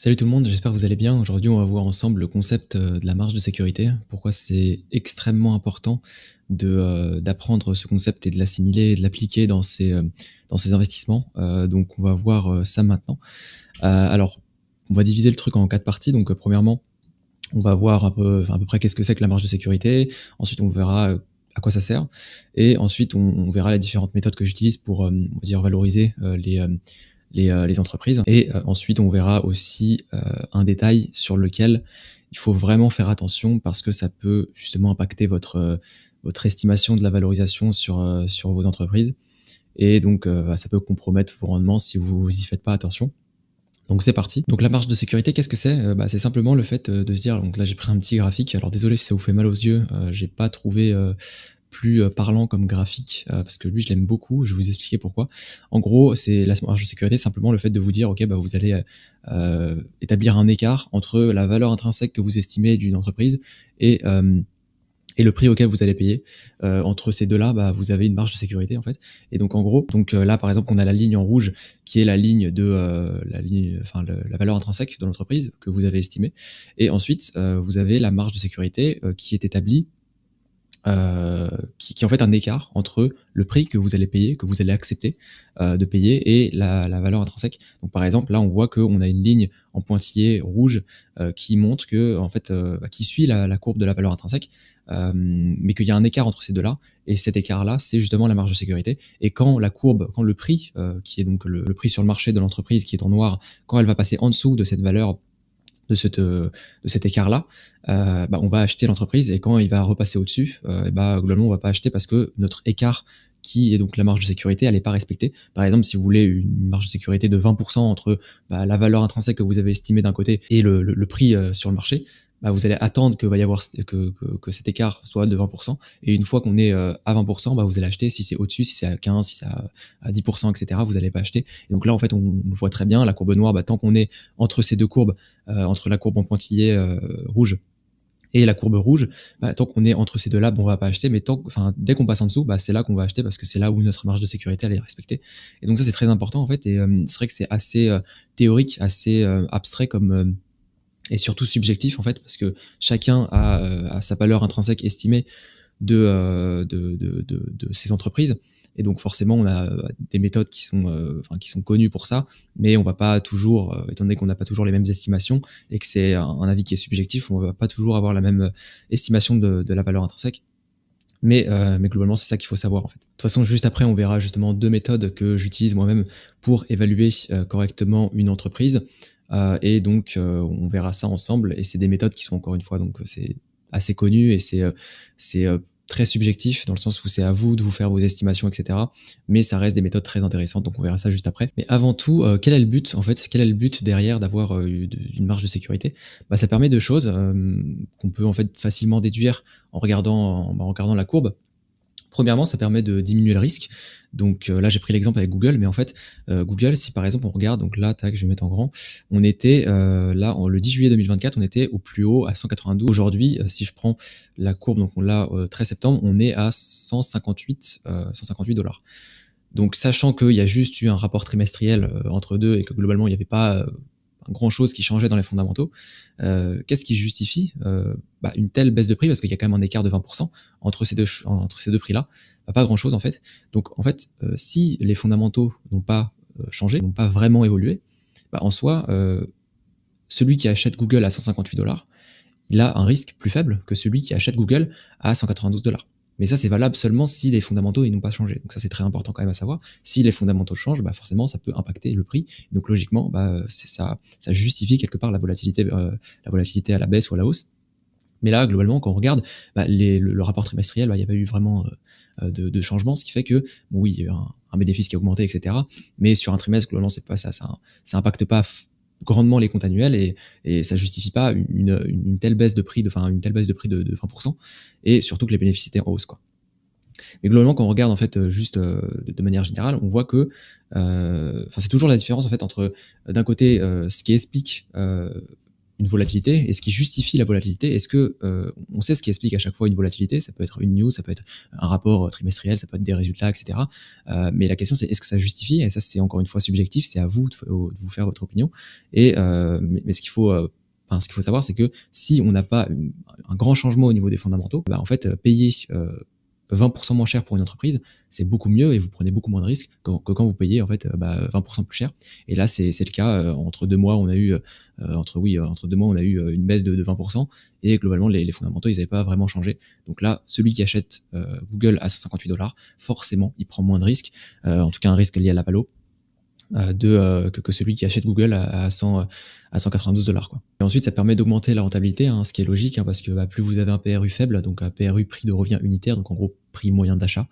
Salut tout le monde, j'espère que vous allez bien. Aujourd'hui, on va voir ensemble le concept de la marge de sécurité. Pourquoi c'est extrêmement important d'apprendre ce concept et de l'assimiler et de l'appliquer dans ses investissements. Donc, on va voir ça maintenant. Alors, on va diviser le truc en 4 parties. Donc, premièrement, on va voir à peu près qu'est-ce que c'est que la marge de sécurité. Ensuite, on verra à quoi ça sert. Et ensuite, on verra les différentes méthodes que j'utilise pour, on va dire, valoriser les entreprises. Et ensuite, on verra aussi un détail sur lequel il faut vraiment faire attention parce que ça peut justement impacter votre estimation de la valorisation sur vos entreprises. Et donc, ça peut compromettre vos rendements si vous y faites pas attention. Donc c'est parti. Donc la marge de sécurité, qu'est-ce que c'est? C'est simplement le fait de se dire, donc là j'ai pris un petit graphique, alors désolé si ça vous fait mal aux yeux, j'ai pas trouvé plus parlant comme graphique, parce que lui je l'aime beaucoup, je vais vous expliquer pourquoi. En gros, c'est la marge de sécurité, simplement le fait de vous dire, ok, vous allez établir un écart entre la valeur intrinsèque que vous estimez d'une entreprise et le prix auquel vous allez payer. Entre ces deux-là, vous avez une marge de sécurité en fait. Et donc en gros, là par exemple, on a la ligne en rouge qui est la ligne la valeur intrinsèque de l'entreprise que vous avez estimée. Et ensuite, vous avez la marge de sécurité qui est établie, qui est en fait un écart entre le prix que vous allez payer, que vous allez accepter de payer, et la valeur intrinsèque. Donc par exemple, là on voit qu'on a une ligne en pointillé rouge qui montre que en fait, qui suit la courbe de la valeur intrinsèque, mais qu'il y a un écart entre ces deux-là, et cet écart-là, c'est justement la marge de sécurité. Et quand le prix, qui est donc le prix sur le marché de l'entreprise, qui est en noir, quand elle va passer en dessous de cette valeur, de cet écart-là, on va acheter l'entreprise, et quand il va repasser au-dessus, globalement, on va pas acheter parce que notre écart, qui est donc la marge de sécurité, elle n'est pas respectée. Par exemple, si vous voulez une marge de sécurité de 20% entre la valeur intrinsèque que vous avez estimée d'un côté et le prix sur le marché, vous allez attendre que cet écart soit de 20%. Et une fois qu'on est à 20%, vous allez acheter. Si c'est au-dessus, si c'est à 15, si c'est à 10%, etc., vous n'allez pas acheter. Et donc là, en fait, on voit très bien la courbe noire. Tant qu'on est entre ces deux courbes, entre la courbe en pointillé rouge et la courbe rouge, tant qu'on est entre ces deux-là, on va pas acheter, mais dès qu'on passe en dessous, c'est là qu'on va acheter, parce que c'est là où notre marge de sécurité elle est respectée. Et donc ça, c'est très important en fait, et c'est vrai que c'est assez théorique, assez abstrait et surtout subjectif en fait, parce que chacun a sa valeur intrinsèque estimée de ces entreprises. Et donc forcément, on a des méthodes qui sont connues pour ça, mais on va pas toujours, étant donné qu'on n'a pas toujours les mêmes estimations et que c'est un avis qui est subjectif, on va pas toujours avoir la même estimation de la valeur intrinsèque. Mais globalement, c'est ça qu'il faut savoir en fait. De toute façon, juste après, on verra justement deux méthodes que j'utilise moi-même pour évaluer correctement une entreprise. Et donc, on verra ça ensemble. Et c'est des méthodes qui sont, encore une fois, donc c'est assez connu, et c'est très subjectif, dans le sens où c'est à vous de vous faire vos estimations, etc. Mais ça reste des méthodes très intéressantes, donc on verra ça juste après. Mais avant tout, quel est le but en fait? Quel est le but derrière d'avoir une marge de sécurité? Ça permet deux choses qu'on peut en fait facilement déduire en regardant la courbe. Premièrement, ça permet de diminuer le risque. Donc là, j'ai pris l'exemple avec Google, mais en fait, Google, si par exemple on regarde, donc là, tac, je vais mettre en grand, on était le 10 juillet 2024, on était au plus haut à 192. Aujourd'hui, si je prends la courbe, donc on l'a 13 septembre, on est à 158 $. Donc sachant qu'il y a juste eu un rapport trimestriel entre deux, et que globalement il n'y avait pas grand chose qui changeait dans les fondamentaux, qu'est-ce qui justifie une telle baisse de prix? Parce qu'il y a quand même un écart de 20% entre ces deux prix-là. Pas grand chose en fait. Donc en fait, si les fondamentaux n'ont pas changé, n'ont pas vraiment évolué, en soi, celui qui achète Google à 158 $, il a un risque plus faible que celui qui achète Google à 192 $. Mais ça, c'est valable seulement si les fondamentaux n'ont pas changé. Donc ça, c'est très important quand même à savoir. Si les fondamentaux changent, forcément, ça peut impacter le prix. Donc logiquement, ça justifie quelque part la volatilité à la baisse ou à la hausse. Mais là, globalement, quand on regarde le rapport trimestriel, il n'y a pas eu vraiment de changement, ce qui fait que, oui, il y a eu un bénéfice qui a augmenté, etc. Mais sur un trimestre, globalement, c'est pas ça. Ça impacte pas grandement les comptes annuels, et ça justifie pas une telle baisse de prix de 20%, et surtout que les bénéfices étaient en hausse, quoi. Mais globalement, quand on regarde en fait juste de manière générale, on voit que c'est toujours la différence en fait entre d'un côté ce qui explique une volatilité. Et ce qui justifie la volatilité, est-ce que on sait ce qui explique à chaque fois une volatilité? Ça peut être une news, ça peut être un rapport trimestriel, ça peut être des résultats, etc. Mais la question c'est est-ce que ça justifie? Et ça c'est encore une fois subjectif, c'est à vous de vous faire votre opinion. Et mais ce qu'il faut ce qu'il faut savoir, c'est que si on n'a pas un grand changement au niveau des fondamentaux, en fait, payer 20% moins cher pour une entreprise, c'est beaucoup mieux et vous prenez beaucoup moins de risques que quand vous payez en fait 20% plus cher. Et là, c'est le cas. Entre 2 mois, on a eu entre 2 mois, on a eu une baisse de 20% et globalement, les fondamentaux, ils n'avaient pas vraiment changé. Donc là, celui qui achète Google à 158$, forcément, il prend moins de risques, en tout cas un risque lié à la palo. Que celui qui achète Google à 192$, quoi. Et ensuite, ça permet d'augmenter la rentabilité, hein, ce qui est logique, hein, parce que plus vous avez un PRU faible, donc un PRU prix de revient unitaire, donc en gros prix moyen d'achat,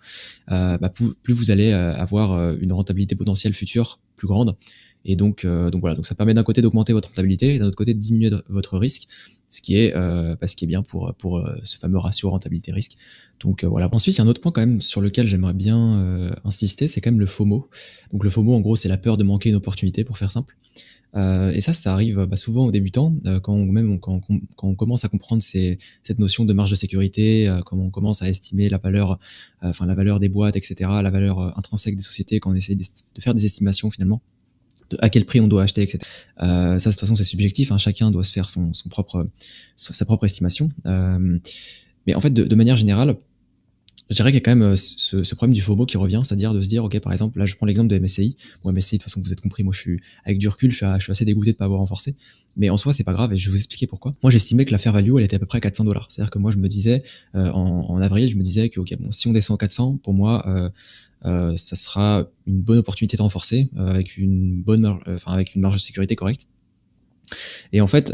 plus vous allez avoir une rentabilité potentielle future plus grande. Et donc voilà, donc ça permet d'un côté d'augmenter votre rentabilité et d'un autre côté de diminuer votre risque, ce qui est bien pour ce fameux ratio rentabilité-risque. Donc voilà. Ensuite, il y a un autre point quand même sur lequel j'aimerais bien insister, c'est quand même le FOMO. Donc le FOMO, en gros, c'est la peur de manquer une opportunité, pour faire simple. Et ça arrive souvent aux débutants, quand on commence à comprendre cette notion de marge de sécurité, quand on commence à estimer la valeur des boîtes, etc., la valeur intrinsèque des sociétés, quand on essaie de faire des estimations finalement de à quel prix on doit acheter, etc. Ça, de toute façon, c'est subjectif, hein, chacun doit se faire sa propre estimation. Mais en fait, de manière générale, je dirais qu'il y a quand même ce problème du FOMO qui revient, c'est-à-dire de se dire, ok, par exemple, là je prends l'exemple de MSCI. Bon, MSCI, de toute façon, vous êtes compris, moi avec du recul, je suis assez dégoûté de pas avoir renforcé. Mais en soi, c'est pas grave et je vais vous expliquer pourquoi. Moi, j'estimais que la fair value, elle était à peu près à 400$. C'est-à-dire que moi, je me disais, en avril, je me disais que, ok, bon, si on descend à 400, pour moi, ça sera une bonne opportunité de renforcer, avec une marge de sécurité correcte. Et en fait,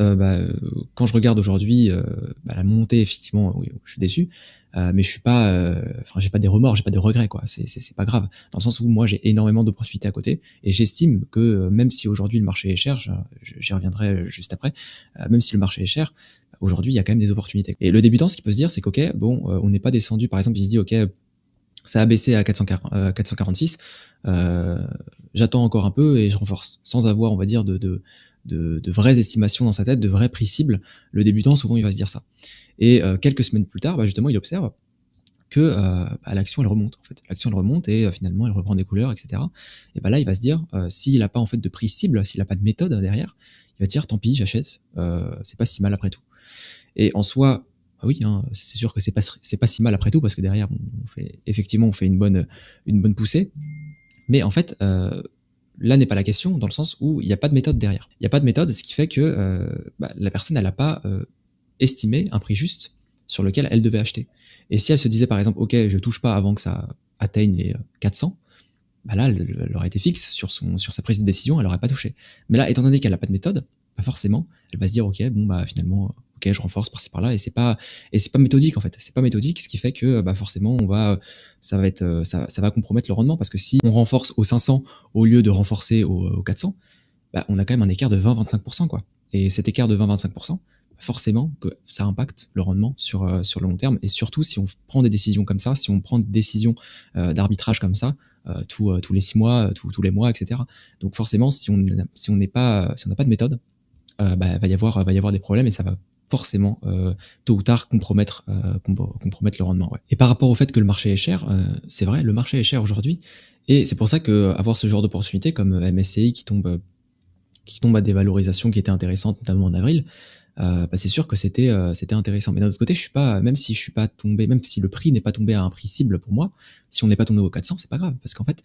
quand je regarde aujourd'hui la montée, effectivement, oui, je suis déçu, mais je suis pas, j'ai pas des remords, j'ai pas des regrets, quoi. C'est pas grave, dans le sens où moi j'ai énormément d'opportunités à côté, et j'estime que même si aujourd'hui le marché est cher, j'y reviendrai juste après, même si le marché est cher, aujourd'hui il y a quand même des opportunités. Et le débutant, ce qu'il peut se dire, c'est qu'ok, bon, on n'est pas descendu, par exemple, il se dit ok, ça a baissé à 446, j'attends encore un peu et je renforce, sans avoir, on va dire, de vraies estimations dans sa tête, de vrais prix cibles. Le débutant, souvent, il va se dire ça. Et quelques semaines plus tard, justement, il observe que l'action, elle remonte, en fait. L'action, elle remonte et finalement, elle reprend des couleurs, etc. Et là, il va se dire, s'il n'a pas, en fait, de prix cible, s'il n'a pas de méthode derrière, il va dire, tant pis, j'achète, c'est pas si mal après tout. Et en soi, oui, hein, c'est sûr que c'est pas si mal après tout, parce que derrière, on fait une bonne poussée. Mais en fait, là n'est pas la question, dans le sens où il n'y a pas de méthode derrière. Il n'y a pas de méthode, ce qui fait que la personne, elle n'a pas estimé un prix juste sur lequel elle devait acheter. Et si elle se disait par exemple, ok, je touche pas avant que ça atteigne les 400, là, elle aurait été fixe sur sa prise de décision, elle n'aurait pas touché. Mais là, étant donné qu'elle n'a pas de méthode, forcément, elle va se dire, ok, bon, finalement, ok, je renforce par-ci par-là, et c'est pas méthodique, en fait. C'est pas méthodique, ce qui fait que forcément, ça va compromettre le rendement, parce que si on renforce au 500 au lieu de renforcer au 400, on a quand même un écart de 20-25%, quoi. Et cet écart de 20-25%, forcément que ça impacte le rendement sur le long terme, et surtout si on prend des décisions comme ça, si on prend des décisions d'arbitrage comme ça, tous les 6 mois, tous les mois, etc. Donc forcément, si on n'a pas de méthode, va y avoir des problèmes, et ça va forcément tôt ou tard compromettre le rendement. Ouais. Et par rapport au fait que le marché est cher, c'est vrai, le marché est cher aujourd'hui, et c'est pour ça que avoir ce genre d'opportunité comme MSCI qui tombe à des valorisations qui étaient intéressantes, notamment en avril, c'est sûr que c'était intéressant. Mais d'un autre côté, même si le prix n'est pas tombé à un prix cible pour moi, si on n'est pas tombé au 400, c'est pas grave, parce qu'en fait,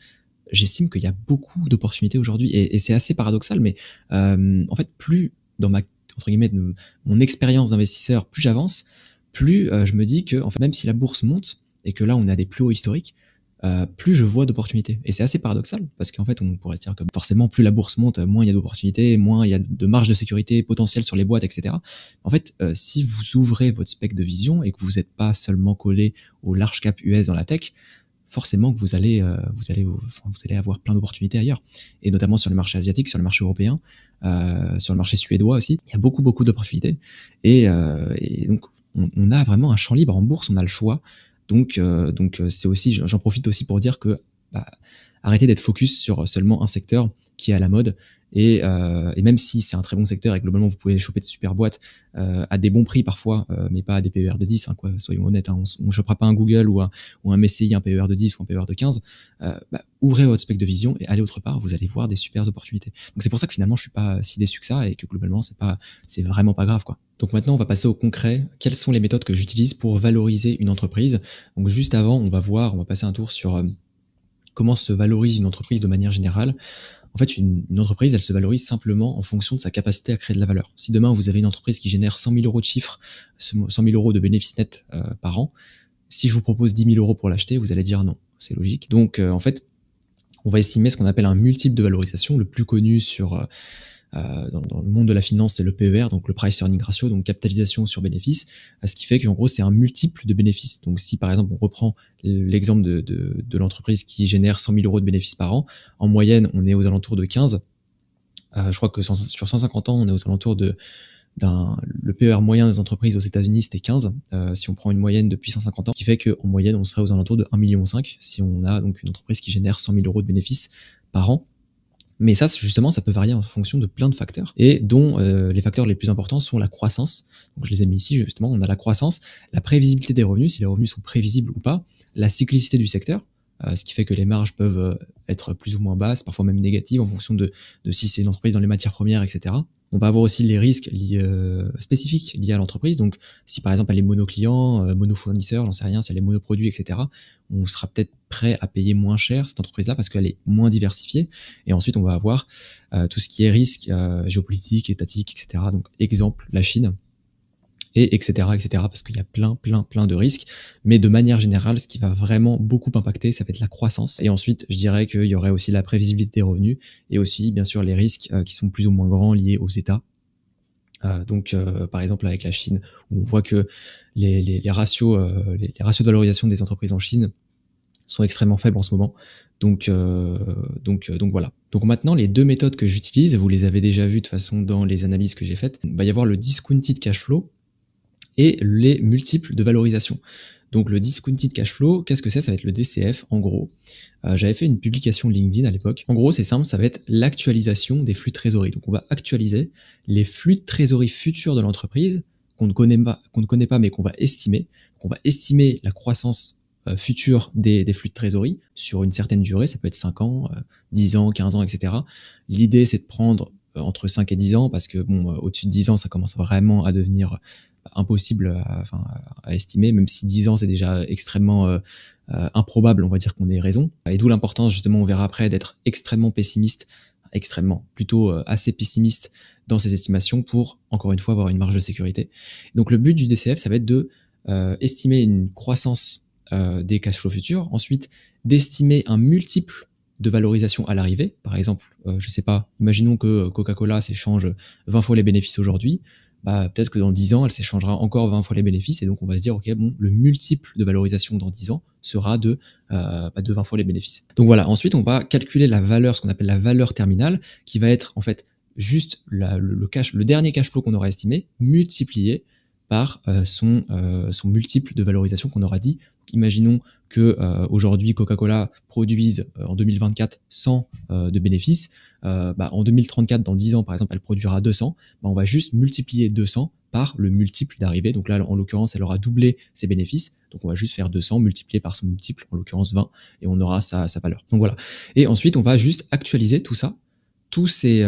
j'estime qu'il y a beaucoup d'opportunités aujourd'hui, et c'est assez paradoxal, mais en fait, plus dans entre guillemets, mon expérience d'investisseur, plus j'avance, plus je me dis que en fait, même si la bourse monte et que là on est à des plus hauts historiques, plus je vois d'opportunités. Et c'est assez paradoxal, parce qu'en fait on pourrait se dire que forcément plus la bourse monte, moins il y a d'opportunités, moins il y a de marge de sécurité potentielle sur les boîtes, etc. En fait, si vous ouvrez votre spectre de vision et que vous n'êtes pas seulement collé au large cap US dans la tech, forcément que vous allez avoir plein d'opportunités ailleurs, et notamment sur le marché asiatique, sur le marché européen, sur le marché suédois aussi. Il y a beaucoup d'opportunités, et donc on a vraiment un champ libre en bourse, on a le choix. Donc c'est aussi, j'en profite aussi pour dire que arrêtez d'être focus sur seulement un secteur qui est à la mode, Et même si c'est un très bon secteur et globalement vous pouvez choper de super boîtes à des bons prix parfois, mais pas à des PER de 10, hein, quoi, soyons honnêtes, hein, on ne chopera pas un Google ou un MSCI, un PER de 10 ou un PER de 15, ouvrez votre spectre de vision et allez autre part, vous allez voir des super opportunités. Donc c'est pour ça que finalement je suis pas si déçu que ça et que globalement c'est vraiment pas grave, quoi. Donc maintenant on va passer au concret. Quelles sont les méthodes que j'utilise pour valoriser une entreprise? Donc juste avant, on va passer un tour sur comment se valorise une entreprise de manière générale. En fait, une entreprise, elle se valorise simplement en fonction de sa capacité à créer de la valeur. Si demain, vous avez une entreprise qui génère 100 000 euros de chiffre, 100 000 euros de bénéfices nets par an, si je vous propose 10 000 euros pour l'acheter, vous allez dire non. C'est logique. Donc, en fait, on va estimer ce qu'on appelle un multiple de valorisation. Le plus connu dans le monde de la finance, c'est le PER, donc le Price Earning Ratio, donc capitalisation sur bénéfice, ce qui fait qu'en gros, c'est un multiple de bénéfices. Donc, si par exemple, on reprend l'exemple de l'entreprise qui génère 100 000 euros de bénéfices par an, en moyenne, on est aux alentours de 15. Je crois que sur 150 ans, on est aux alentours le PER moyen des entreprises aux États-Unis, c'était 15. Si on prend une moyenne depuis 150 ans, ce qui fait qu'en moyenne, on serait aux alentours de 1,5 million si on a donc une entreprise qui génère 100 000 euros de bénéfices par an. Mais ça, justement, ça peut varier en fonction de plein de facteurs, et dont les facteurs les plus importants sont la croissance. Donc je les ai mis ici, justement, on a la croissance, la prévisibilité des revenus, si les revenus sont prévisibles ou pas, la cyclicité du secteur, ce qui fait que les marges peuvent être plus ou moins basses, parfois même négatives, en fonction de si c'est une entreprise dans les matières premières, etc. On va avoir aussi les risques spécifiques liés à l'entreprise. Donc, si par exemple elle est mono-client, mono-fournisseur, j'en sais rien, si elle est monoproduit, etc., on sera peut-être prêt à payer moins cher cette entreprise-là parce qu'elle est moins diversifiée. Et ensuite, on va avoir tout ce qui est risque géopolitique, étatique, etc. Donc, exemple, la Chine, et etc., parce qu'il y a plein de risques. Mais de manière générale, ce qui va vraiment beaucoup impacter, ça va être la croissance. Et ensuite, je dirais qu'il y aurait aussi la prévisibilité des revenus et aussi, bien sûr, les risques qui sont plus ou moins grands liés aux États. Donc, par exemple, avec la Chine, où on voit que les ratios de valorisation des entreprises en Chine sont extrêmement faibles en ce moment. Donc voilà. Donc maintenant, les deux méthodes que j'utilise, vous les avez déjà vues de toute façon dans les analyses que j'ai faites, il va y avoir le discounted cash flow et les multiples de valorisation. Donc le discounted cash flow, qu'est-ce que c'est? Ça va être le DCF, en gros. J'avais fait une publication LinkedIn à l'époque. En gros, c'est simple, ça va être l'actualisation des flux de trésorerie. Donc on va actualiser les flux de trésorerie futurs de l'entreprise qu'on ne connaît pas, mais qu'on va estimer. Donc on va estimer la croissance future des flux de trésorerie sur une certaine durée, ça peut être 5 ans, 10 ans, 15 ans, etc. L'idée, c'est de prendre entre 5 et 10 ans, parce que au-dessus de 10 ans, ça commence vraiment à devenir impossible à estimer, même si 10 ans c'est déjà extrêmement improbable, on va dire qu'on ait raison. Et d'où l'importance, justement, on verra après, d'être plutôt assez pessimiste dans ces estimations pour, encore une fois, avoir une marge de sécurité. Donc le but du DCF, ça va être de estimer une croissance des cash flows futurs, ensuite d'estimer un multiple de valorisation à l'arrivée. Par exemple, je sais pas, imaginons que Coca-Cola s'échange 20 fois les bénéfices aujourd'hui, peut-être que dans 10 ans, elle s'échangera encore 20 fois les bénéfices, et donc on va se dire, ok, bon, le multiple de valorisation dans 10 ans sera de 20 fois les bénéfices. Donc voilà, ensuite on va calculer la valeur, ce qu'on appelle la valeur terminale, qui va être en fait juste le dernier cash flow qu'on aura estimé, multiplié par son multiple de valorisation qu'on aura dit. Donc, imaginons que aujourd'hui Coca-Cola produise en 2024 100 de bénéfices, en 2034, dans 10 ans par exemple, elle produira 200, on va juste multiplier 200 par le multiple d'arrivée. Donc là, en l'occurrence, elle aura doublé ses bénéfices, donc on va juste faire 200 multiplié par son multiple, en l'occurrence 20, et on aura sa valeur. Donc voilà. Et ensuite, on va juste actualiser tout ça, tous ces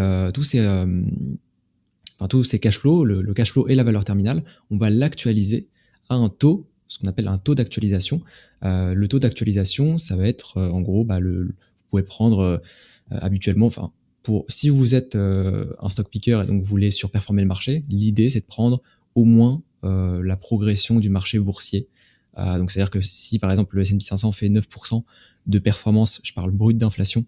cash flows, le cash flow et la valeur terminale, on va l'actualiser à un taux, ce qu'on appelle un taux d'actualisation. Le taux d'actualisation, ça va être en gros, vous pouvez prendre habituellement, si vous êtes un stock picker et donc vous voulez surperformer le marché, l'idée c'est de prendre au moins la progression du marché boursier. Donc c'est-à-dire que si par exemple le S&P 500 fait 9% de performance, je parle brut d'inflation,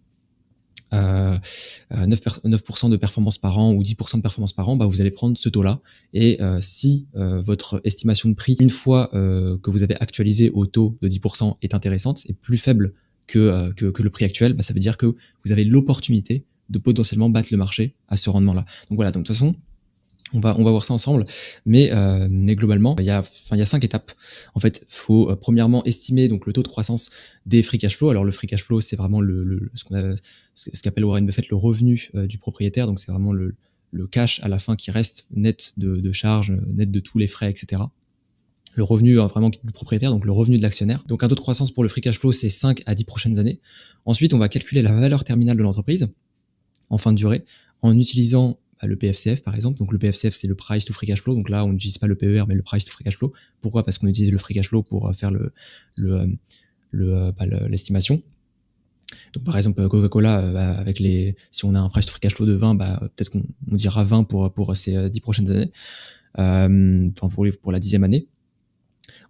9% de performance par an ou 10% de performance par an, vous allez prendre ce taux-là. Et si votre estimation de prix, une fois que vous avez actualisé au taux de 10%, est intéressante et plus faible que le prix actuel, ça veut dire que vous avez l'opportunité de potentiellement battre le marché à ce rendement-là. Donc voilà, donc de toute façon, On va voir ça ensemble, mais globalement, il y a 5 étapes. En fait, faut premièrement estimer donc le taux de croissance des free cash flow. Alors le free cash flow, c'est vraiment ce qu'appelle Warren Buffett le revenu du propriétaire. Donc c'est vraiment le cash à la fin qui reste net de charges, net de tous les frais, etc. Le revenu vraiment du propriétaire, donc le revenu de l'actionnaire. Donc un taux de croissance pour le free cash flow, c'est 5 à 10 prochaines années. Ensuite, on va calculer la valeur terminale de l'entreprise en fin de durée en utilisant le PFCF par exemple. Donc le PFCF, c'est le price to free cash flow. Donc là, on n'utilise pas le PER, mais le price to free cash flow. Pourquoi? Parce qu'on utilise le free cash flow pour faire l'estimation. Donc par exemple Coca-Cola, si on a un price to free cash flow de 20, peut-être qu'on dira 20 pour ces 10 prochaines années, pour la 10e année.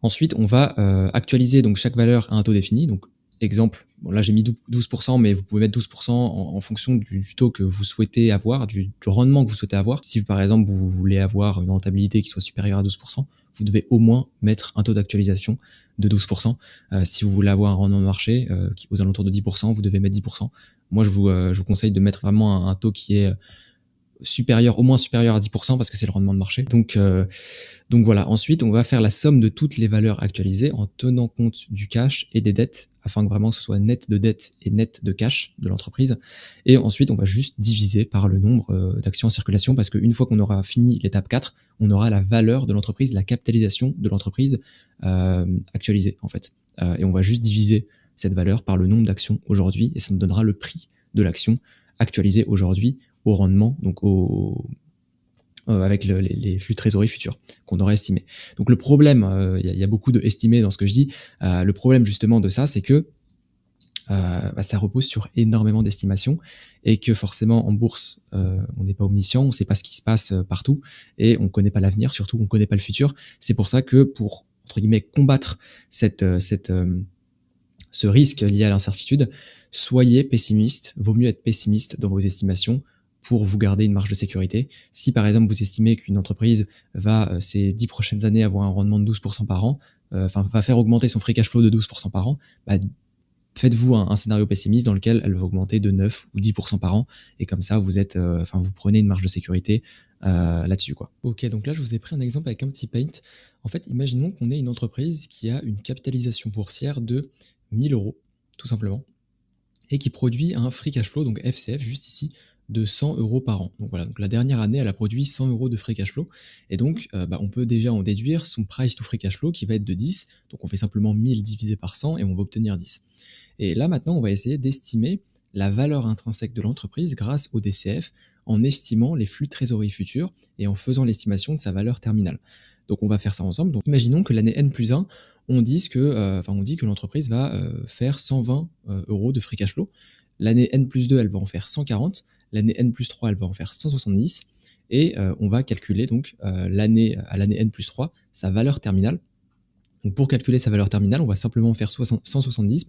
Ensuite, on va actualiser donc chaque valeur à un taux défini. Donc exemple, bon là j'ai mis 12%, mais vous pouvez mettre 12% en fonction du taux que vous souhaitez avoir, du rendement que vous souhaitez avoir. Si par exemple vous voulez avoir une rentabilité qui soit supérieure à 12%, vous devez au moins mettre un taux d'actualisation de 12%. Si vous voulez avoir un rendement de marché aux alentours de 10%, vous devez mettre 10%. Moi je vous conseille de mettre vraiment un taux qui est au moins supérieur à 10% parce que c'est le rendement de marché. Donc voilà. Ensuite, on va faire la somme de toutes les valeurs actualisées en tenant compte du cash et des dettes afin que vraiment ce soit net de dettes et net de cash de l'entreprise. Et ensuite, on va juste diviser par le nombre d'actions en circulation parce qu'une fois qu'on aura fini l'étape 4, on aura la valeur de l'entreprise, la capitalisation de l'entreprise actualisée en fait. Et on va juste diviser cette valeur par le nombre d'actions aujourd'hui et ça nous donnera le prix de l'action actualisée aujourd'hui au rendement, donc avec les flux de trésorerie futurs qu'on aurait estimés. Donc le problème, il y a beaucoup de estimés dans ce que je dis, le problème justement de ça, c'est que ça repose sur énormément d'estimations et que forcément en bourse, on n'est pas omniscient, on ne sait pas ce qui se passe partout et on ne connaît pas l'avenir, surtout on ne connaît pas le futur. C'est pour ça que pour, entre guillemets, combattre ce risque lié à l'incertitude, soyez pessimiste, vaut mieux être pessimiste dans vos estimations pour vous garder une marge de sécurité. Si par exemple vous estimez qu'une entreprise va ces 10 prochaines années avoir un rendement de 12% par an, va faire augmenter son free cash flow de 12% par an, faites-vous un scénario pessimiste dans lequel elle va augmenter de 9 ou 10% par an, et comme ça vous êtes, vous prenez une marge de sécurité là-dessus, quoi. Ok, donc là je vous ai pris un exemple avec un petit paint. En fait, imaginons qu'on ait une entreprise qui a une capitalisation boursière de 1000 euros, tout simplement, et qui produit un free cash flow, donc FCF, juste ici, de 100 euros par an. Donc voilà, donc la dernière année, elle a produit 100 euros de free cash flow. Et donc, on peut déjà en déduire son price to free cash flow qui va être de 10. Donc on fait simplement 1000 divisé par 100 et on va obtenir 10. Et là, maintenant, on va essayer d'estimer la valeur intrinsèque de l'entreprise grâce au DCF en estimant les flux de trésorerie futurs et en faisant l'estimation de sa valeur terminale. Donc on va faire ça ensemble. Donc imaginons que l'année N+1, on dit que l'entreprise va faire 120 euros de free cash flow. L'année N+2, elle va en faire 140. L'année N+3, elle va en faire 170. Et on va calculer donc à l'année N+3 sa valeur terminale. Donc pour calculer sa valeur terminale, on va simplement faire 170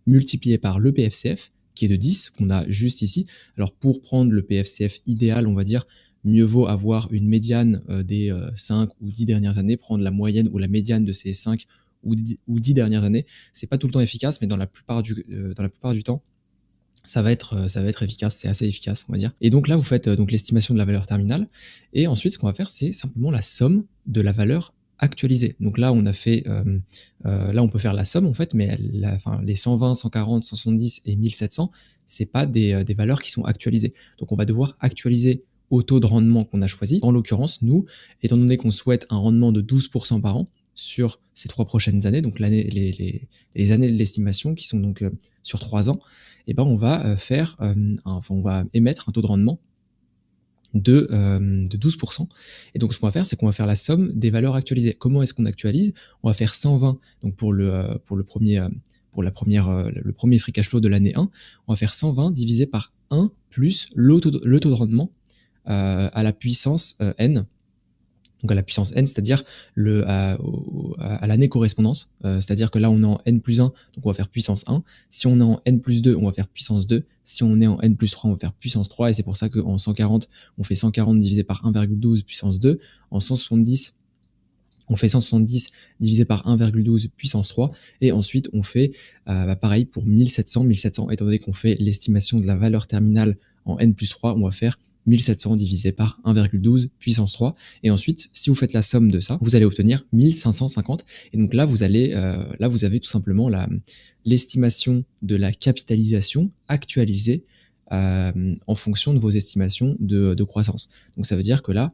multiplié par le PFCF, qui est de 10, qu'on a juste ici. Alors pour prendre le PFCF idéal, on va dire, mieux vaut avoir une médiane des 5 ou 10 dernières années, prendre la moyenne ou la médiane de ces 5 ou 10 dernières années. C'est pas tout le temps efficace, mais dans la plupart du temps, ça va être efficace, c'est assez efficace, on va dire. Et donc là, vous faites donc l'estimation de la valeur terminale. Et ensuite, ce qu'on va faire, c'est simplement la somme de la valeur actualisée. Donc là, on a fait, là, on peut faire la somme en fait, mais les 120, 140, 170 et 1700, c'est pas des valeurs qui sont actualisées. Donc on va devoir actualiser au taux de rendement qu'on a choisi. En l'occurrence, nous, étant donné qu'on souhaite un rendement de 12% par an sur ces 3 prochaines années, donc les années de l'estimation qui sont donc sur 3 ans, et on va on va émettre un taux de rendement de 12%. Et donc ce qu'on va faire, c'est qu'on va faire la somme des valeurs actualisées. Comment est-ce qu'on actualise? On va faire 120 donc pour le premier free cash flow de l'année 1, on va faire 120 divisé par 1 plus le taux de rendement à la puissance n. Donc à la puissance n, c'est-à-dire à l'année correspondante, c'est-à-dire que là on est en n+1, donc on va faire puissance 1. Si on est en n+2, on va faire puissance 2. Si on est en n+3, on va faire puissance 3. Et c'est pour ça qu'en 140, on fait 140 divisé par 1,12 puissance 2. En 170, on fait 170 divisé par 1,12 puissance 3. Et ensuite, on fait pareil pour 1700. 1700, étant donné qu'on fait l'estimation de la valeur terminale en n+3, on va faire 1700 divisé par 1,12 puissance 3. Et ensuite, si vous faites la somme de ça, vous allez obtenir 1550. Et donc là, vous avez tout simplement l'estimation de la capitalisation actualisée en fonction de vos estimations de croissance. Donc ça veut dire que là,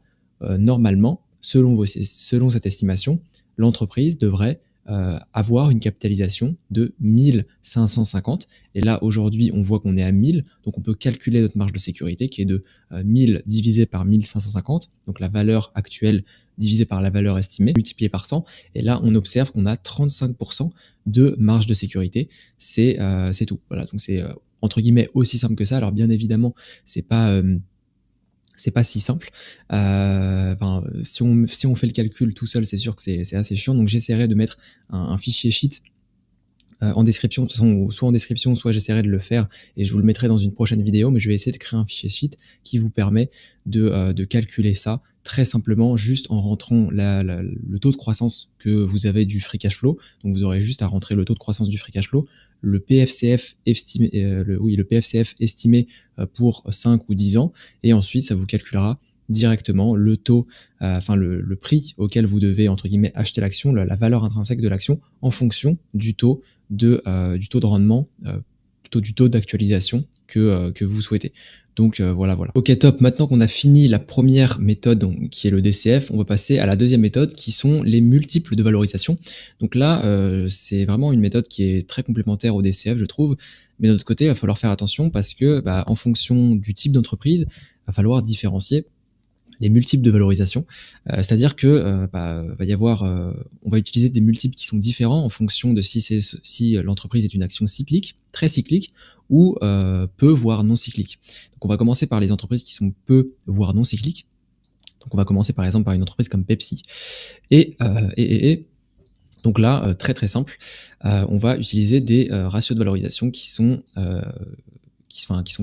normalement, selon cette estimation, l'entreprise devrait avoir une capitalisation de 1550. Et là, aujourd'hui, on voit qu'on est à 1000. Donc, on peut calculer notre marge de sécurité qui est de 1000 divisé par 1550. Donc, la valeur actuelle divisée par la valeur estimée, multipliée par 100. Et là, on observe qu'on a 35% de marge de sécurité. C'est tout. Voilà. Donc, c'est entre guillemets aussi simple que ça. Alors, bien évidemment, c'est pas si simple. Si on fait le calcul tout seul, c'est sûr que c'est assez chiant. Donc j'essaierai de mettre un fichier sheet en description, de toute façon, soit en description, soit j'essaierai de le faire et je vous le mettrai dans une prochaine vidéo, mais je vais essayer de créer un fichier sheet qui vous permet de calculer ça très simplement, juste en rentrant le taux de croissance que vous avez du free cash flow. Donc vous aurez juste à rentrer le taux de croissance du free cash flow, le PFCF estimé, le PFCF estimé pour 5 ou 10 ans, et ensuite ça vous calculera directement le taux, le prix auquel vous devez entre guillemets acheter l'action, la valeur intrinsèque de l'action en fonction du taux de rendement, plutôt du taux d'actualisation que vous souhaitez. Donc voilà. Ok, top. Maintenant qu'on a fini la première méthode, donc, qui est le DCF, on va passer à la deuxième méthode qui sont les multiples de valorisation. Donc là, c'est vraiment une méthode qui est très complémentaire au DCF, je trouve. Mais d'un autre côté, il va falloir faire attention parce que en fonction du type d'entreprise, il va falloir différencier les multiples de valorisation, c'est-à-dire que va y avoir, on va utiliser des multiples qui sont différents en fonction de si l'entreprise est une action cyclique, très cyclique, ou peu voire non cyclique. Donc on va commencer par les entreprises qui sont peu voire non cycliques. Donc on va commencer par exemple par une entreprise comme Pepsi. Et donc là, très très simple, on va utiliser des ratios de valorisation qui sont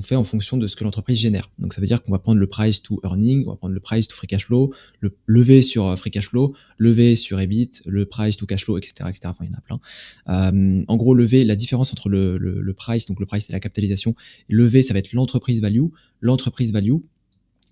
faits en fonction de ce que l'entreprise génère. Donc ça veut dire qu'on va prendre le price to earning, on va prendre le price to free cash flow, le levé sur free cash flow, levé sur EBIT, le price to cash flow, etc. etc. Enfin, il y en a plein. En gros, levé, la différence entre le price, donc le price c'est la capitalisation, et levé ça va être l'entreprise value. L'entreprise value,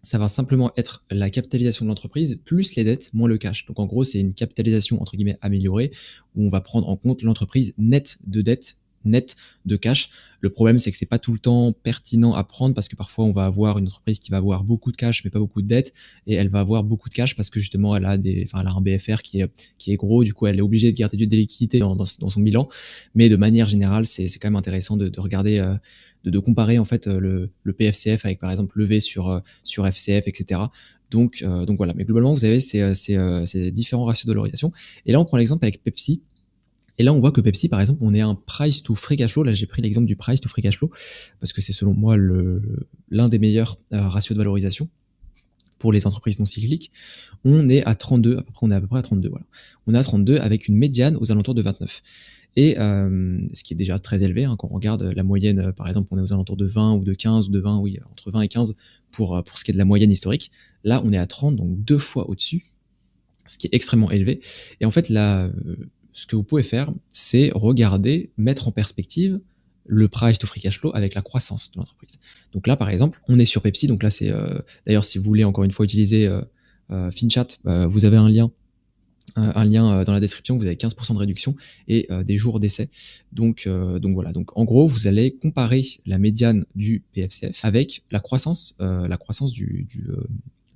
ça va simplement être la capitalisation de l'entreprise plus les dettes moins le cash. Donc en gros, c'est une capitalisation entre guillemets améliorée où on va prendre en compte l'entreprise nette de dettes, net de cash. Le problème, c'est que c'est pas tout le temps pertinent à prendre parce que parfois on va avoir une entreprise qui va avoir beaucoup de cash mais pas beaucoup de dettes, et elle va avoir beaucoup de cash parce que justement elle a un BFR qui est gros, du coup elle est obligée de garder des liquidités dans son bilan. Mais de manière générale, c'est quand même intéressant de regarder, de comparer en fait le PFCF avec par exemple levé sur FCF, etc. Donc voilà. Mais globalement, vous avez ces différents ratios de valorisation. Et là, on prend l'exemple avec Pepsi. Et là, on voit que Pepsi, par exemple, on est à un price to free cash flow. Là, j'ai pris l'exemple du price to free cash flow parce que c'est selon moi l'un des meilleurs ratios de valorisation pour les entreprises non cycliques. On est à 32, on est à peu près à 32, voilà. On est à 32 avec une médiane aux alentours de 29. Et ce qui est déjà très élevé, hein, quand on regarde la moyenne, par exemple, on est aux alentours de 20 ou de 15 ou de 20, oui, entre 20 et 15 pour ce qui est de la moyenne historique. Là, on est à 30, donc 2 fois au-dessus, ce qui est extrêmement élevé. Et en fait, là, ce que vous pouvez faire, c'est regarder, mettre en perspective le price to free cash flow avec la croissance de l'entreprise. Donc là, par exemple, on est sur Pepsi. Donc là, c'est d'ailleurs, si vous voulez encore une fois utiliser FinChat, vous avez un lien dans la description. Vous avez 15% de réduction et des jours d'essai. Donc voilà. Donc en gros, vous allez comparer la médiane du PFCF avec la croissance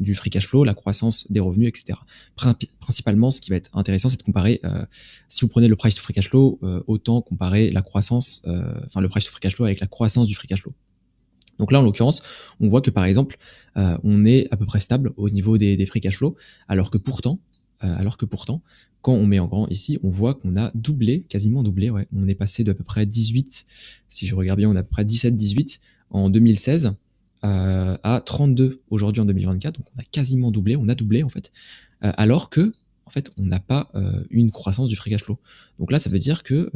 du free cash flow, la croissance des revenus, etc. Principalement, ce qui va être intéressant, c'est de comparer, si vous prenez le price to free cash flow, autant comparer la croissance, le price to free cash flow avec la croissance du free cash flow. Donc là, en l'occurrence, on voit que par exemple, on est à peu près stable au niveau des free cash flow, alors que pourtant, quand on met en grand ici, on voit qu'on a doublé, quasiment doublé, ouais. On est passé d'à peu près 18, si je regarde bien, on a à peu près 17-18 en 2016, à 32 aujourd'hui en 2024, donc on a quasiment doublé, on a doublé en fait, alors que en fait on n'a pas une croissance du free cash flow. Donc là ça veut dire que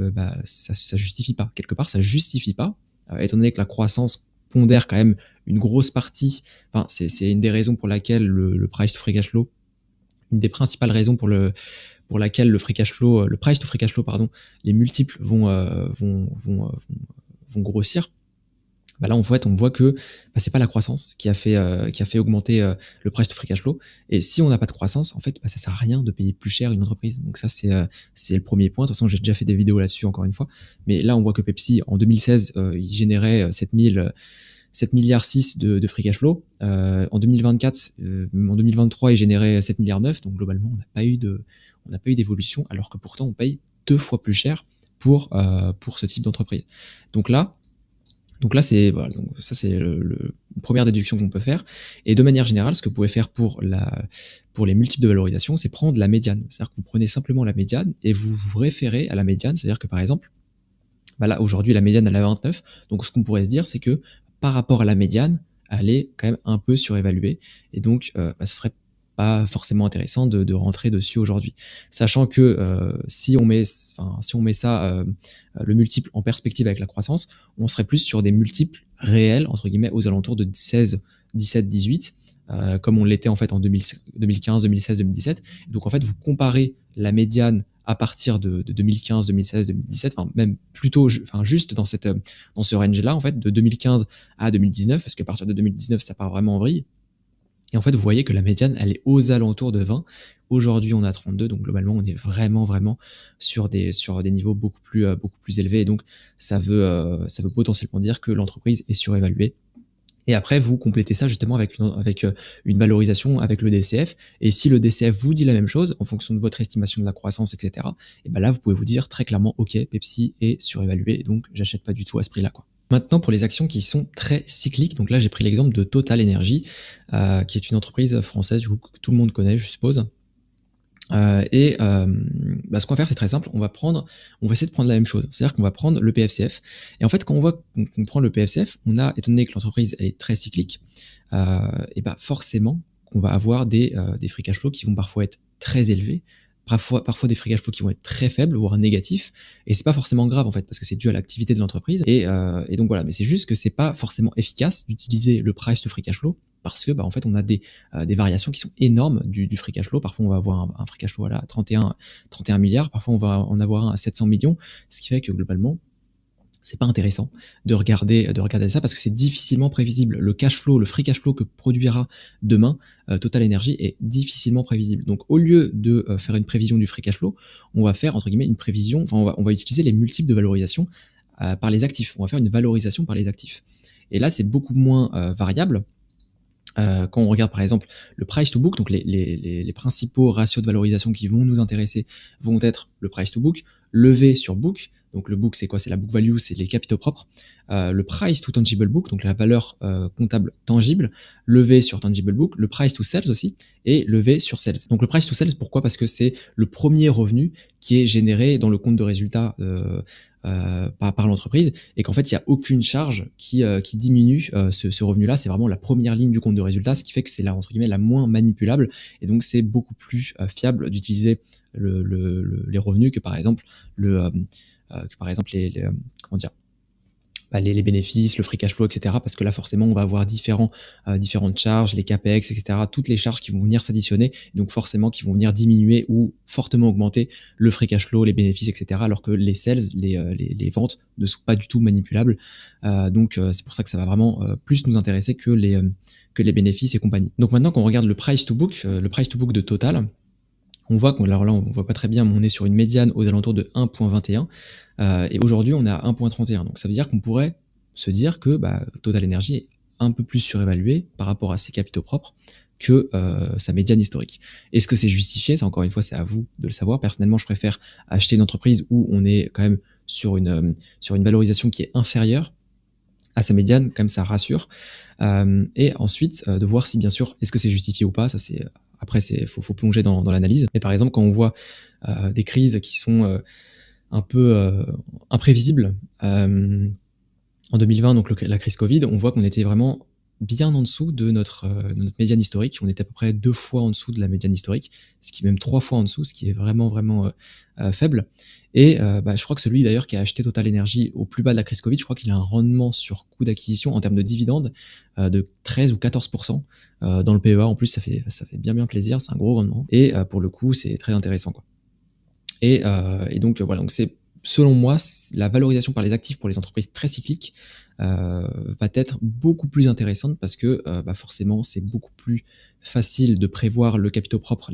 ça justifie pas, quelque part ça justifie pas, étant donné que la croissance pondère quand même une grosse partie, enfin c'est une des raisons pour laquelle le price to free cash flow, une des principales raisons pour laquelle le price to free cash flow, pardon, les multiples vont grossir. bah là en fait on voit que bah, c'est pas la croissance qui a fait augmenter le price to free cash flow. Et si on n'a pas de croissance, en fait, bah, ça sert à rien de payer plus cher une entreprise. Donc ça c'est le premier point. De toute façon, j'ai déjà fait des vidéos là-dessus encore une fois. Mais là on voit que Pepsi en 2016 il générait 7 milliards 6 de free cash flow. En 2024, en 2023, il générait 7 milliards 9. Donc globalement, on n'a pas eu d'évolution, alors que pourtant on paye 2 fois plus cher pour ce type d'entreprise. Donc là, c'est voilà, donc ça c'est une première déduction qu'on peut faire. Et de manière générale, ce que vous pouvez faire pour les multiples de valorisation, c'est prendre la médiane. C'est-à-dire que vous prenez simplement la médiane et vous vous référez à la médiane. C'est-à-dire que par exemple, bah là aujourd'hui la médiane elle est à 29. Donc ce qu'on pourrait se dire, c'est que par rapport à la médiane, elle est quand même un peu surévaluée. Et donc bah, ce serait pas forcément intéressant de rentrer dessus aujourd'hui. Sachant que si on met ça, le multiple en perspective avec la croissance, on serait plus sur des multiples réels, entre guillemets, aux alentours de 16, 17, 18, comme on l'était en fait en 2015, 2016, 2017. Donc en fait, vous comparez la médiane à partir de 2015, 2016, 2017, enfin même plutôt, juste dans ce range-là, en fait, de 2015 à 2019, parce qu'à partir de 2019, ça part vraiment en vrille. Et en fait, vous voyez que la médiane, elle est aux alentours de 20. Aujourd'hui, on a 32. Donc, globalement, on est vraiment, vraiment sur des niveaux beaucoup plus élevés. Et donc, ça veut potentiellement dire que l'entreprise est surévaluée. Et après, vous complétez ça justement avec une valorisation avec le DCF. Et si le DCF vous dit la même chose, en fonction de votre estimation de la croissance, etc., et ben là, vous pouvez vous dire très clairement, OK, Pepsi est surévalué. Et donc, j'achète pas du tout à ce prix-là, quoi. Maintenant, pour les actions qui sont très cycliques, donc là j'ai pris l'exemple de Total Energy, qui est une entreprise française que tout le monde connaît, je suppose. Bah, ce qu'on va faire, c'est très simple. On va essayer de prendre la même chose. C'est-à-dire qu'on va prendre le PFCF. Et en fait, quand on voit qu'on prend le PFCF, étant donné que l'entreprise elle est très cyclique, et bah forcément qu'on va avoir des free cash flow qui vont parfois être très élevés, parfois des free cash flow qui vont être très faibles, voire négatifs, et c'est pas forcément grave en fait, parce que c'est dû à l'activité de l'entreprise, et donc voilà, mais c'est juste que c'est pas forcément efficace d'utiliser le price to free cash flow, parce que bah, en fait on a des variations qui sont énormes du free cash flow. Parfois on va avoir un free cash flow à 31 milliards, parfois on va en avoir un à 700 millions, ce qui fait que globalement, c'est pas intéressant de regarder ça parce que c'est difficilement prévisible. Le cash flow, le free cash flow que produira demain Total Energy est difficilement prévisible. Donc au lieu de faire une prévision du free cash flow, on va faire entre guillemets une prévision, on va utiliser les multiples de valorisation par les actifs. On va faire une valorisation par les actifs. Et là, c'est beaucoup moins variable. Quand on regarde par exemple le price to book, donc les principaux ratios de valorisation qui vont nous intéresser vont être le price to book, levé sur book. Donc le book c'est quoi? C'est la book value, c'est les capitaux propres. Le price to tangible book, donc la valeur comptable tangible, levé sur tangible book, le price to sales aussi, et levé sur sales. Donc le price to sales, pourquoi? Parce que c'est le premier revenu qui est généré dans le compte de résultat par l'entreprise, et qu'en fait il n'y a aucune charge qui diminue ce revenu-là. C'est vraiment la première ligne du compte de résultat, ce qui fait que c'est entre guillemets la moins manipulable, et donc c'est beaucoup plus fiable d'utiliser les revenus que par exemple comment dire, les bénéfices, le free cash flow, etc. Parce que là, forcément, on va avoir différentes charges, les capex, etc. Toutes les charges qui vont venir s'additionner, donc forcément qui vont venir diminuer ou fortement augmenter le free cash flow, les bénéfices, etc. Alors que les sales, les ventes ne sont pas du tout manipulables. Donc c'est pour ça que ça va vraiment plus nous intéresser que les bénéfices et compagnie. Donc maintenant, quand on regarde le price to book de Total, on voit alors là, on voit pas très bien, mais on est sur une médiane aux alentours de 1.21. Et aujourd'hui, on est à 1.31. Donc ça veut dire qu'on pourrait se dire que Total Energy est un peu plus surévalué par rapport à ses capitaux propres que sa médiane historique. Est-ce que c'est justifié? Ça, encore une fois, c'est à vous de le savoir. Personnellement, je préfère acheter une entreprise où on est quand même sur une valorisation qui est inférieure à sa médiane, comme ça rassure. Et ensuite, de voir si, bien sûr, est-ce que c'est justifié ou pas. Ça, c'est... Après, faut plonger dans l'analyse. Mais par exemple, quand on voit des crises qui sont un peu imprévisibles, en 2020, donc la crise Covid, on voit qu'on était vraiment bien en dessous de notre médiane historique. On était à peu près 2 fois en dessous de la médiane historique, ce qui est même 3 fois en dessous, ce qui est vraiment, vraiment faible. Et je crois que celui d'ailleurs qui a acheté Total Energy au plus bas de la crise Covid, je crois qu'il a un rendement sur coût d'acquisition en termes de dividendes de 13 ou 14%. Dans le PEA, en plus, ça fait bien plaisir, c'est un gros rendement. Et pour le coup, c'est très intéressant, quoi. Et donc voilà, donc c'est selon moi, la valorisation par les actifs pour les entreprises très cycliques va être beaucoup plus intéressante parce que forcément, c'est beaucoup plus facile de prévoir les capitaux propres,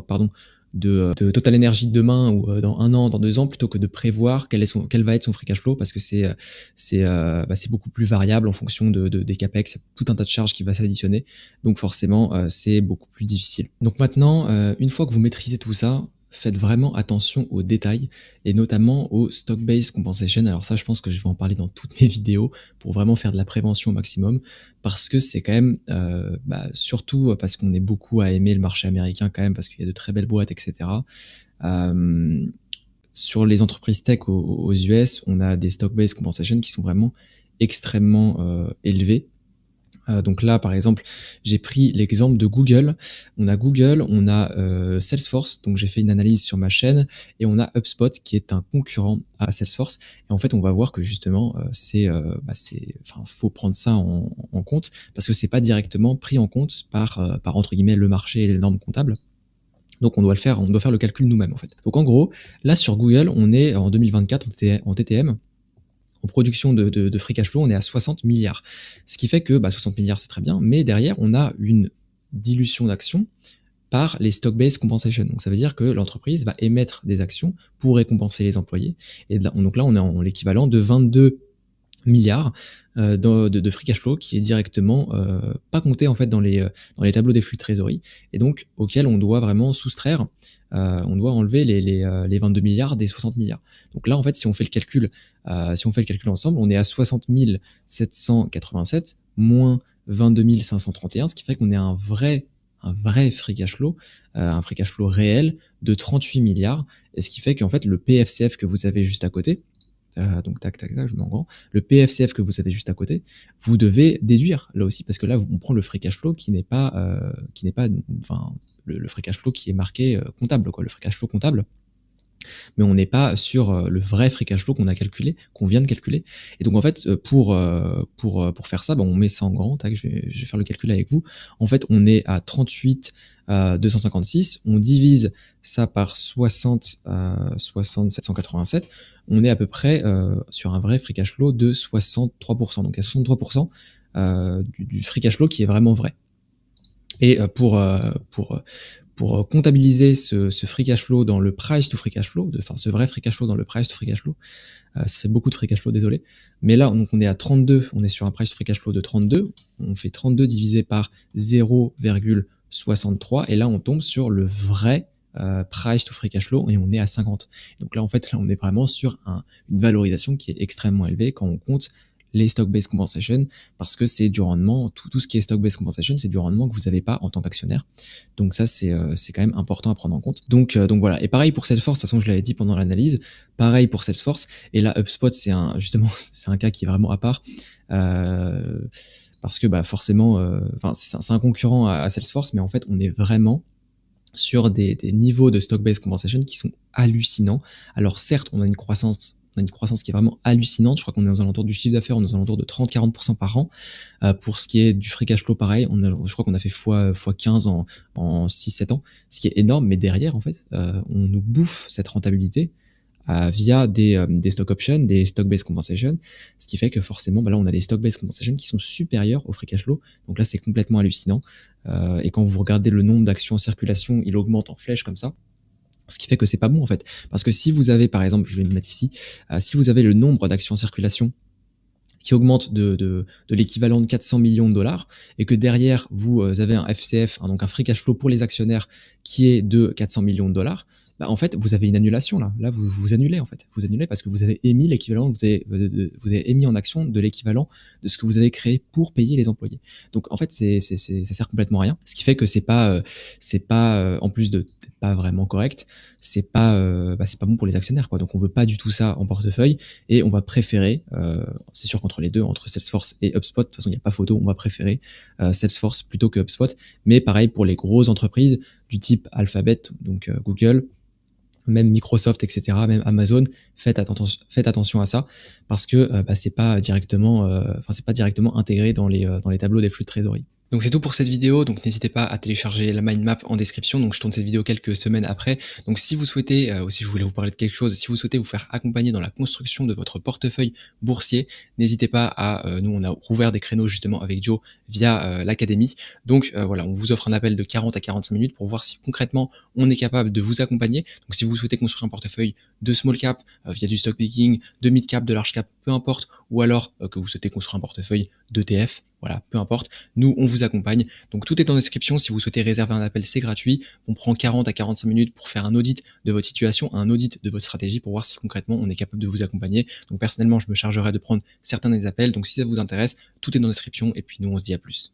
pardon, de Total Energy demain ou dans 1 an, dans 2 ans, plutôt que de prévoir quel va être son free cash flow, parce que c'est beaucoup plus variable en fonction des capex, il y a tout un tas de charges qui va s'additionner, donc forcément c'est beaucoup plus difficile. Donc maintenant, une fois que vous maîtrisez tout ça, faites vraiment attention aux détails et notamment au stock-based compensation. Alors ça, je pense que je vais en parler dans toutes mes vidéos pour vraiment faire de la prévention au maximum, parce que c'est quand même, surtout parce qu'on est beaucoup à aimer le marché américain quand même, parce qu'il y a de très belles boîtes, etc. Sur les entreprises tech aux US, on a des stock-based compensation qui sont vraiment extrêmement élevés. Donc là, par exemple, j'ai pris l'exemple de Google. On a Salesforce, donc j'ai fait une analyse sur ma chaîne, et on a HubSpot qui est un concurrent à Salesforce. Et en fait, on va voir que justement, faut prendre ça en compte, parce que c'est pas directement pris en compte par entre guillemets le marché et les normes comptables. Donc on doit faire le calcul nous-mêmes en fait. Donc en gros, là sur Google, on est en 2024 en TTM. En production de free cash flow, on est à 60 milliards. Ce qui fait que 60 milliards, c'est très bien, mais derrière, on a une dilution d'actions par les stock-based compensation. Donc ça veut dire que l'entreprise va émettre des actions pour récompenser les employés. Et donc là, on est en l'équivalent de 22 milliards de free cash flow qui est directement pas compté en fait dans les tableaux des flux de trésorerie, et donc auquel on doit vraiment soustraire, on doit enlever les 22 milliards des 60 milliards. Donc là en fait, si on fait le calcul ensemble, on est à 60 787 moins 22 531, ce qui fait qu'on est un vrai free cash flow, un free cash flow réel de 38 milliards, et ce qui fait qu'en fait le PFCF que vous avez juste à côté, donc tac, je mets en grand. Le PFCF que vous avez juste à côté, vous devez déduire là aussi, parce que là on prend le free cash flow qui n'est pas le free cash flow qui est marqué comptable, quoi, le free cash flow comptable. Mais on n'est pas sur le vrai free cash flow qu'on vient de calculer. Et donc en fait, pour faire ça, on met ça en grand. Tac, je vais faire le calcul avec vous. En fait, on est à 38 256. On divise ça par 60 787. On est à peu près sur un vrai free cash flow de 63%. Donc il y a 63% du free cash flow qui est vraiment vrai. Et pour comptabiliser ce free cash flow dans le price to free cash flow, ce vrai free cash flow dans le price to free cash flow, ça fait beaucoup de free cash flow, désolé. Mais là, donc on est à 32, on est sur un price to free cash flow de 32, on fait 32 divisé par 0,63, et là on tombe sur le vrai price to free cash flow, et on est à 50. Donc là en fait, on est vraiment sur une valorisation qui est extrêmement élevée quand on compte les stock-based compensation, parce que c'est du rendement, tout ce qui est stock-based compensation, c'est du rendement que vous n'avez pas en tant qu'actionnaire. Donc ça, c'est quand même important à prendre en compte. Donc voilà. Et pareil pour Salesforce, de toute façon, je l'avais dit pendant l'analyse, pareil pour Salesforce. Et là, HubSpot, c'est un cas qui est vraiment à part, parce que forcément, c'est un concurrent à Salesforce, mais en fait, on est vraiment sur des niveaux de stock-based compensation qui sont hallucinants. Alors certes, on a une croissance qui est vraiment hallucinante. Je crois qu'on est aux alentours du chiffre d'affaires, on est aux alentours de 30-40% par an. Pour ce qui est du free cash flow, pareil, je crois qu'on a fait x15 en 6-7 ans, ce qui est énorme. Mais derrière, en fait, on nous bouffe cette rentabilité via des stock options, des stock-based compensation, ce qui fait que forcément, là, on a des stock-based compensation qui sont supérieurs au free cash flow. Donc là, c'est complètement hallucinant. Et quand vous regardez le nombre d'actions en circulation, il augmente en flèche comme ça. Ce qui fait que c'est pas bon en fait. Parce que si vous avez, par exemple, je vais me mettre ici, si vous avez le nombre d'actions en circulation qui augmente de l'équivalent de 400 millions de dollars, et que derrière vous avez un FCF, donc un free cash flow pour les actionnaires qui est de 400 millions de dollars, en fait, vous avez une annulation là. Là, vous annulez en fait. Vous annulez parce que vous avez émis l'équivalent, vous avez émis en action de l'équivalent de ce que vous avez créé pour payer les employés. Donc en fait, ça sert complètement à rien. Ce qui fait que c'est pas en plus de pas vraiment correct, c'est pas bon pour les actionnaires quoi. Donc on veut pas du tout ça en portefeuille, et on va préférer, c'est sûr qu'entre les deux, entre Salesforce et HubSpot, de toute façon il n'y a pas photo, on va préférer Salesforce plutôt que HubSpot. Mais pareil pour les grosses entreprises du type Alphabet, donc Google, même Microsoft, etc., même Amazon, faites attention à ça, parce que c'est pas directement intégré dans les tableaux des flux de trésorerie. Donc c'est tout pour cette vidéo, donc n'hésitez pas à télécharger la mind map en description, donc je tourne cette vidéo quelques semaines après. Donc si vous souhaitez, aussi je voulais vous parler de quelque chose, si vous souhaitez vous faire accompagner dans la construction de votre portefeuille boursier, n'hésitez pas à, nous on a rouvert des créneaux justement avec Joe via l'académie. Donc voilà, on vous offre un appel de 40 à 45 minutes pour voir si concrètement on est capable de vous accompagner. Donc si vous souhaitez construire un portefeuille de small cap via du stock picking, de mid cap, de large cap, peu importe, ou alors que vous souhaitez construire un portefeuille d'ETF, voilà, peu importe, nous on vous accompagne. Donc tout est en description. Si vous souhaitez réserver un appel, c'est gratuit. On prend 40 à 45 minutes pour faire un audit de votre situation, un audit de votre stratégie pour voir si concrètement on est capable de vous accompagner. Donc personnellement, je me chargerai de prendre certains des appels. Donc si ça vous intéresse, tout est dans la description et puis nous on se dit à plus.